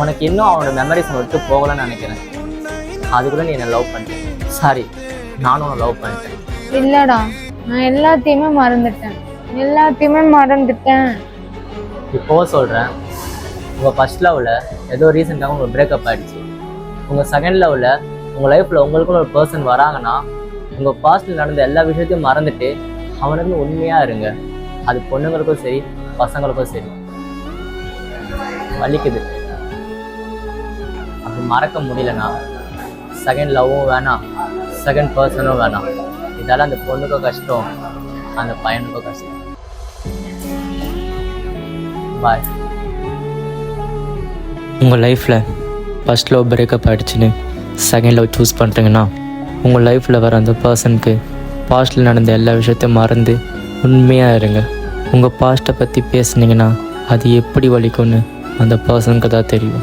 உனக்கு இன்னும் அவனோட மெமரிஸ் விட்டு போகலன்னு நினைக்கிறேன். அதுக்குள்ள நீ என்னை லவ் பண்ணிட்டேன். சாரி, நானும் உன்னை லவ் பண்ணிட்டேன். இல்லடா, நான் எல்லாத்தையுமே மறந்துட்டேன். இப்போ சொல்கிறேன், உங்கள் ஃபர்ஸ்ட் லவ்வில் ஏதோ ரீசெண்டாக உங்களுக்கு பிரேக்கப் ஆகிடுச்சு. உங்கள் செகண்ட் லவ்வில் உங்கள் லைஃப்பில் உங்களுக்குன்னு ஒரு பர்சன் வராங்கன்னா உங்கள் பாஸ்டில் நடந்த எல்லா விஷயத்தையும் மறந்துட்டு அவனுக்கு உண்மையாக இருங்க. அது பொண்ணுங்களுக்கும் சரி பசங்களுக்கும் சரி. வலிக்குது, அது மறக்க முடியலன்னா செகண்ட் லவ்வும் வேணாம், செகண்ட் பர்சனும் வேணாம். இதால் அந்த பொண்ணுக்கும் கஷ்டம், அந்த பையனுக்கும் கஷ்டம். பாய். உங்கள் லைஃப்பில் ஃபஸ்ட் லவ் பிரேக்கப் ஆகிடுச்சின்னு செகண்ட் லவ் சூஸ் பண்ணுறீங்கன்னா உங்கள் லைஃப்பில் வர அந்த பர்சனுக்கு பாஸ்ட்டில் நடந்த எல்லா விஷயத்தையும் மறந்து உண்மையாக இருங்க. உங்கள் பாஸ்ட்டை பற்றி பேசுனீங்கன்னா அது எப்படி வலிக்கும்னு அந்த பர்சனுக்கு தான் தெரியும்.